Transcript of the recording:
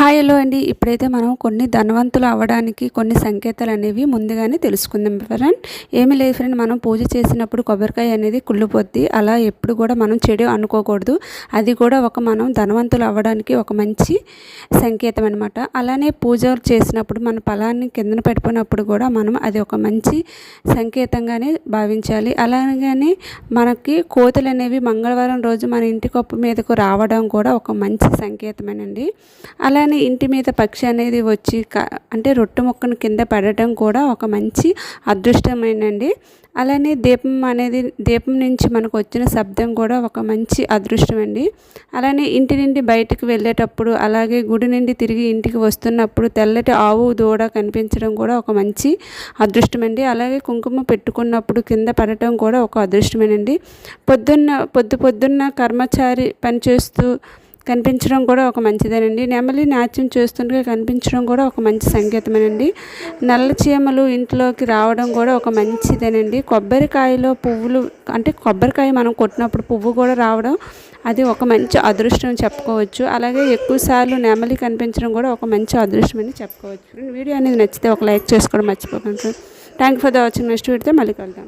Hi hello అండి. ఇప్పుడైతే మనం కొన్ని ధనవంతులు అవ్వడానికి కొన్ని సంకేతాలు అనేవి ముందుగానే తెలుసుకుందాం ఫ్రెండ్. ఏమీ లేదు ఫ్రెండ్, మనం పూజ చేసినప్పుడు కొబ్బరికాయ అనేది కుళ్ళిపోద్ది. అలా ఎప్పుడు కూడా మనం చెడు అనుకోకూడదు. అది కూడా మనం ధనవంతులు అవ్వడానికి ఒక మంచి సంకేతం అనమాట. అలానే పూజలు చేసినప్పుడు మన ఫలాన్ని కిందన పడిపోయినప్పుడు కూడా మనం అది ఒక మంచి సంకేతంగానే భావించాలి. అలాగనే మనకి కోతులు అనేవి మంగళవారం రోజు మన ఇంటి కొప్పు మీదకు రావడం కూడా ఒక మంచి సంకేతమేనండి. అలానే ఇంటి మీద పక్షి అనేది వచ్చి అంటే రొట్టె ముక్కను కింద పడటం కూడా ఒక మంచి అదృష్టమేనండి. అలానే దీపం నుంచి మనకు వచ్చిన శబ్దం కూడా ఒక మంచి అదృష్టం అండి. అలానే ఇంటి నుండి బయటకు వెళ్ళేటప్పుడు, అలాగే గుడి నుండి తిరిగి ఇంటికి వస్తున్నప్పుడు తెల్లటి ఆవు దూడ కనిపించడం కూడా ఒక మంచి అదృష్టం అండి. అలాగే కుంకుమ పెట్టుకున్నప్పుడు కింద పడటం కూడా ఒక అదృష్టమేనండి. పొద్దున్న కర్మచారి పనిచేస్తూ కనిపించడం కూడా ఒక మంచిదేనండి. నెమలి నాట్యం చేస్తుంటే కనిపించడం కూడా ఒక మంచి సంకేతమేనండి. నల్ల చీమలు ఇంట్లోకి రావడం కూడా ఒక మంచిదేనండి. కొబ్బరికాయలో పువ్వులు అంటే కొబ్బరికాయ మనం కొట్టినప్పుడు పువ్వు కూడా రావడం అది ఒక మంచి అదృష్టం చెప్పుకోవచ్చు. అలాగే ఎక్కువసార్లు నెమలి కనిపించడం కూడా ఒక మంచి అదృష్టం అని చెప్పుకోవచ్చు. వీడియో అనేది నచ్చితే ఒక లైక్ చేసుకోవడం మర్చిపోకండి. Thank you for the watching. Next వీడియోతో మళ్ళీ కలుద్దాం.